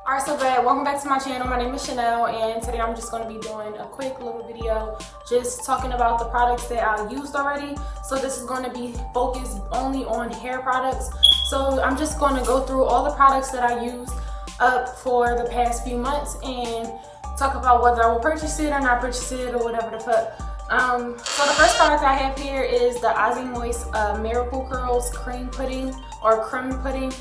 Alright, so bad. Welcome back to my channel. My name is Chanel, and today I'm just going to be doing a quick little video just talking about the products that I used already. So this is going to be focused only on hair products. So I'm just going to go through all the products that I used up for the past few months and talk about whether I will purchase it or not purchase it or whatever the fuck. So the first product I have here is the Aizen Voice Miracle Curls Cream Pudding or Creme Pudding.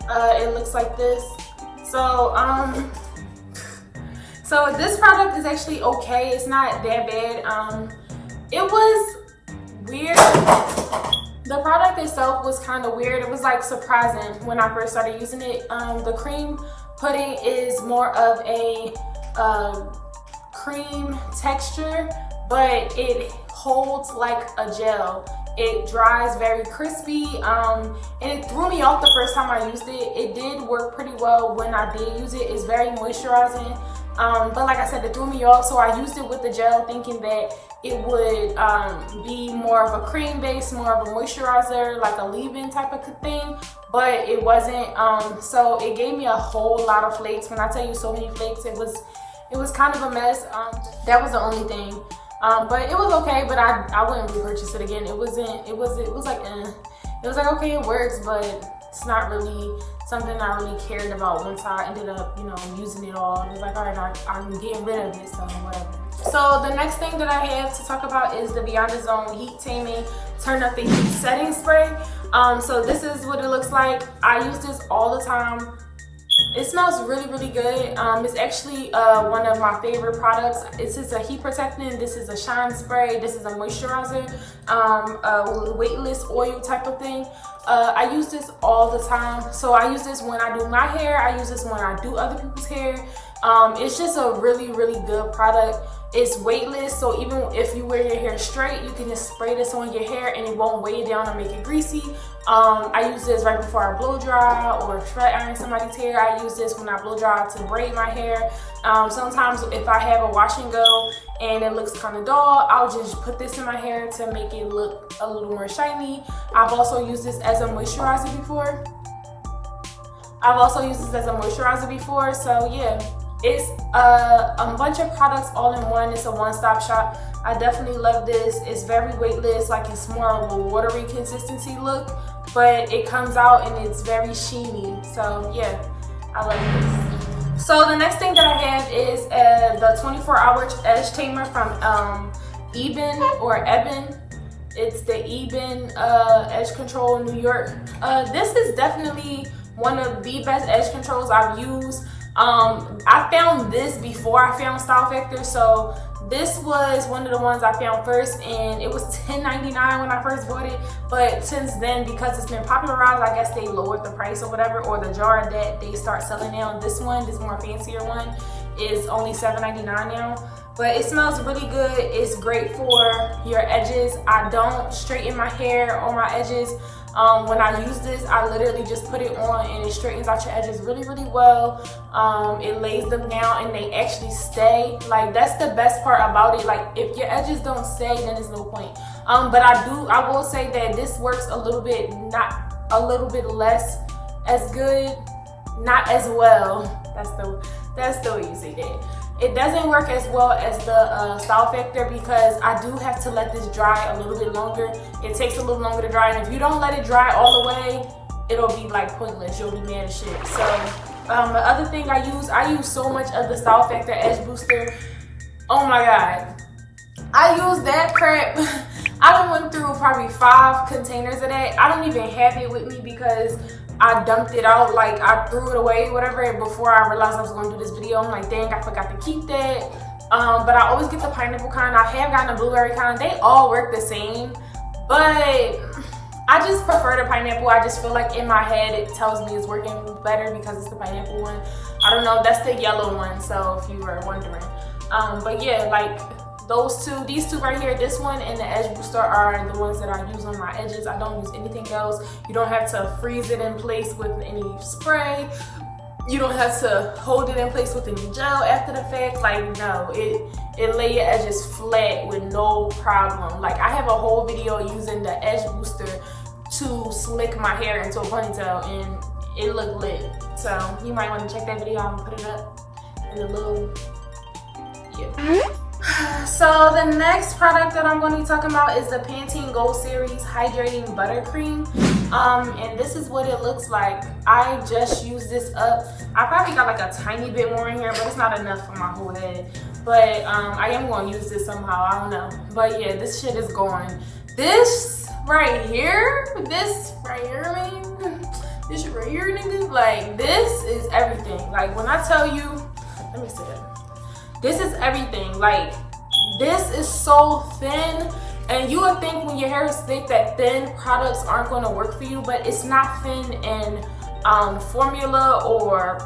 It looks like this. So this product is actually okay. It's not that bad. It was weird. The product itself was kind of weird. It was like surprising when I first started using it. The cream pudding is more of a cream texture, but it holds like a gel. It dries very crispy, and it threw me off the first time I used it. It did work pretty well when I did use it. It's very moisturizing, but like I said, it threw me off, so I used it with the gel thinking that it would be more of a cream base, more of a moisturizer, like a leave-in type of thing, but it wasn't. So it gave me a whole lot of flakes. When I tell you so many flakes, it was kind of a mess. That was the only thing. But it was okay, but I wouldn't repurchase it again. It was like, okay, it works, but it's not really something I really cared about once I ended up, using it all. It was like, all right, I'm getting rid of it, so whatever. So the next thing that I have to talk about is the Beyond the Zone Heat Taming Turn Up the Heat Setting Spray. So this is what it looks like. I use this all the time. It smells really, really good. It's actually one of my favorite products. This is a heat protectant. This is a shine spray. This is a moisturizer, a weightless oil type of thing. I use this all the time. So I use this when I do my hair. I use this when I do other people's hair. It's just a really, really good product. It's weightless, so even if you wear your hair straight, you can just spray this on your hair and it won't weigh it down or make it greasy. I use this right before I blow dry or flat iron somebody's hair. I use this when I blow dry to braid my hair. Sometimes if I have a wash and go and it looks kind of dull, I'll just put this in my hair to make it look a little more shiny. I've also used this as a moisturizer before. So yeah. It's a bunch of products all in one. It's a one-stop shop. I definitely love this. It's very weightless, like it's more of a watery consistency look, but it comes out and it's very sheeny. So yeah, I like this. So the next thing that I have is the 24-hour edge tamer from Eben or Eben. It's the Eben Edge Control New York. This is definitely one of the best edge controls I've used. I found this before I found Style Factor, so this was one of the ones I found first, and it was $10.99 when I first bought it, but since then, because it's been popularized, I guess they lowered the price or whatever, or the jar that they start selling now. This more fancier one, is only $7.99 now, but it smells really good. It's great for your edges. I don't straighten my hair or my edges. When I use this, I literally just put it on and it straightens out your edges really, really well. It lays them down and they actually stay. Like, that's the best part about it. Like, if your edges don't stay, then there's no point. But I will say that this works a little bit less as good, not as well. That's the way you say that. It doesn't work as well as the Style Factor because I do have to let this dry a little bit longer. It takes a little longer to dry, and if you don't let it dry all the way, it'll be like pointless. You'll be mad as shit. So the other thing I use so much of the Style Factor Edge Booster. Oh my god, I use that crap. I done went through probably 5 containers of that. I don't even have it with me because I dumped it out, like I threw it away, whatever, before I realized I was going to do this video. I'm like, dang, I forgot to keep that. But I always get the pineapple kind. I have gotten a blueberry kind. They all work the same, but I just prefer the pineapple. I just feel like in my head it tells me it's working better because it's the pineapple one. I don't know, that's the yellow one, so if you were wondering. But yeah, like these two right here, this one and the Edge Booster are the ones that I use on my edges. I don't use anything else. You don't have to freeze it in place with any spray. You don't have to hold it in place with any gel after the fact. Like, no, it lay your edges flat with no problem. Like, I have a whole video using the Edge Booster to slick my hair into a ponytail and it looked lit. So you might want to check that video out and put it up in the little, yeah. So the next product that I'm going to be talking about is the Pantene Gold Series Hydrating Buttercream. And this is what it looks like. I just used this up. I probably got like a tiny bit more in here, but it's not enough for my whole head. But I am going to use this somehow. I don't know. But yeah, this shit is going. This right here, man. This shit right here, nigga. Like, this is everything. Like, when I tell you, let me see it. This is everything. Like, this is so thin. And you would think when your hair is thick that thin products aren't going to work for you, but it's not thin in formula or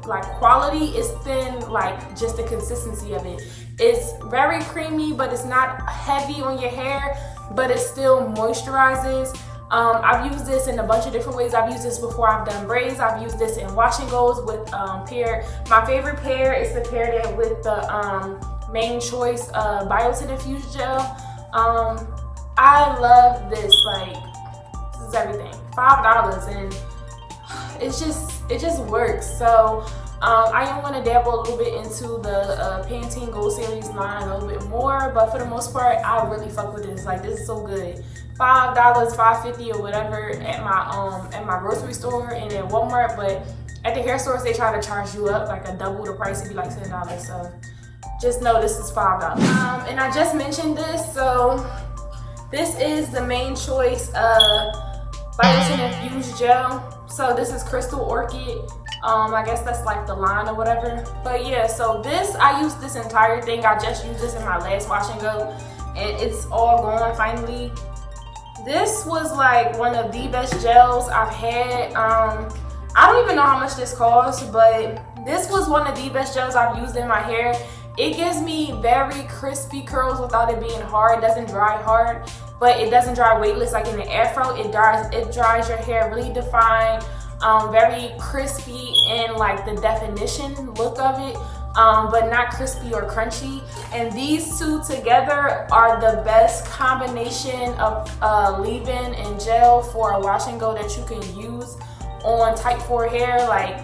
like quality. It's thin like just the consistency of it. It's very creamy, but it's not heavy on your hair, but it still moisturizes. I've used this in a bunch of different ways. I've used this before I've done braids. I've used this in wash and goes with pair. My favorite pair is the pair that with the Main Choice Biotin Infused Gel. I love this. Like, this is everything. $5, and it just works. So I am going to dabble a little bit into the Pantene Gold Series line a little bit more, but for the most part, I really fuck with this. Like, this is so good. $5, $5.50 or whatever at my grocery store and at Walmart, but at the hair stores they try to charge you up like a double the price. It'd be like $10. So just know this is $5. And I just mentioned this, so this is the Main Choice Biotin Infused Gel. So this is Crystal Orchid. I guess that's like the line or whatever. But yeah, so this, I used this entire thing. I just used this in my last wash and go, and it's all gone finally. This was like one of the best gels I've had. I don't even know how much this costs, but this was one of the best gels I've used in my hair. It gives me very crispy curls without it being hard. It doesn't dry hard, but it doesn't dry weightless like in the afro. It dries your hair really defined, very crispy in like the definition look of it, but not crispy or crunchy. And these two together are the best combination of leave-in and gel for a wash and go that you can use on type 4 hair. Like,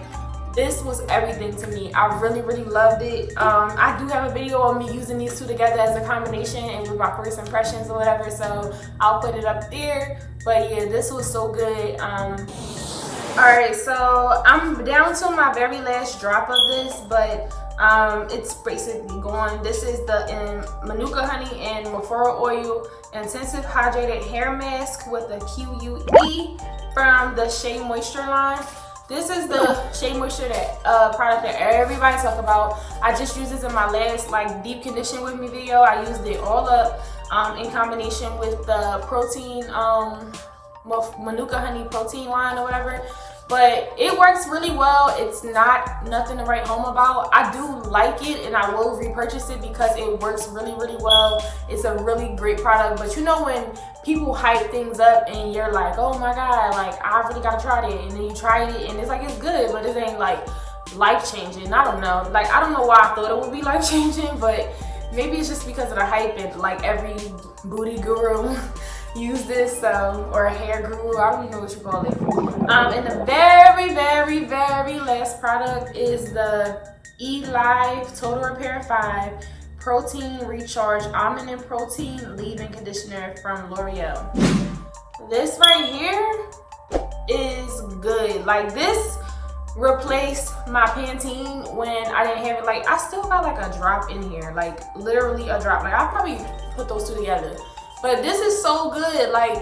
this was everything to me. I really, really loved it. I do have a video of me using these two together as a combination and with my first impressions or whatever, so I'll put it up there. But yeah, this was so good. Alright, so I'm down to my very last drop of this, but it's basically gone. This is the Manuka Honey and Mafora Oil Intensive Hydrated Hair Mask with the QUE from the Shea Moisture line. This is the Shea Moisture product that everybody talk about. I just used this in my last like deep condition with me video. I used it all up in combination with the protein Manuka Honey protein line or whatever. But it works really well. It's not nothing to write home about. I do like it and I will repurchase it because it works really, really well. It's a really great product. But you know when people hype things up and you're like, oh my God, like I really gotta try it. And then you try it and it's like, it's good, but it ain't like life-changing. I don't know. Like, I don't know why I thought it would be life-changing, but maybe it's just because of the hype and like every booty guru use this, or a hair guru, I don't even know what you call it. And the very, very, very last product is the E-Live Total Repair 5 Protein Recharge Almond and Protein Leave-In Conditioner from L'Oreal. This right here is good. Like, this replaced my Pantene when I didn't have it. Like, I still got like a drop in here, like literally a drop. Like, I'll probably put those two together. But this is so good. Like,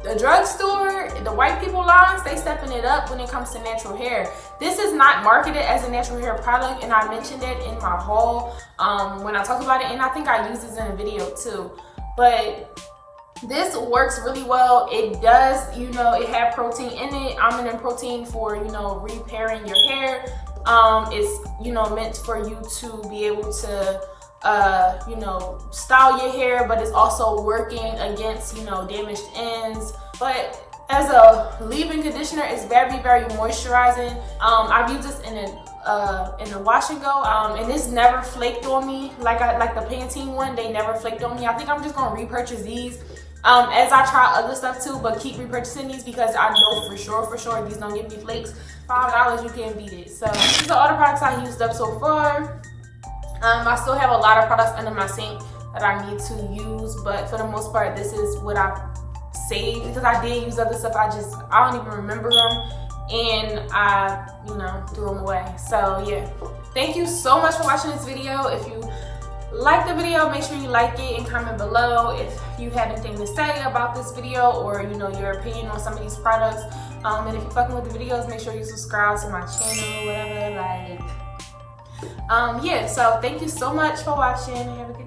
the drugstore, the white people lines, they stepping it up when it comes to natural hair. This is not marketed as a natural hair product, and I mentioned it in my haul when I talked about it, and I think I used this in a video too. But this works really well. It does, you know, it had protein in it, almond and protein for, you know, repairing your hair. It's, you know, meant for you to be able to you know, style your hair, but it's also working against, you know, damaged ends. But as a leave-in conditioner, it's very, very moisturizing. I've used this in a wash and go, and this never flaked on me like the Pantene one. They never flaked on me. I think I'm just gonna repurchase these as I try other stuff too, but keep repurchasing these because I know for sure these don't give me flakes. $5, you can't beat it. So these are all the products I used up so far. I still have a lot of products under my sink that I need to use, but for the most part, this is what I saved because I did use other stuff. I don't even remember them, and I, threw them away. So yeah, thank you so much for watching this video. If you like the video, make sure you like it and comment below if you have anything to say about this video or your opinion on some of these products. And if you're fucking with the videos, make sure you subscribe to my channel or whatever. Yeah, so thank you so much for watching. Have a good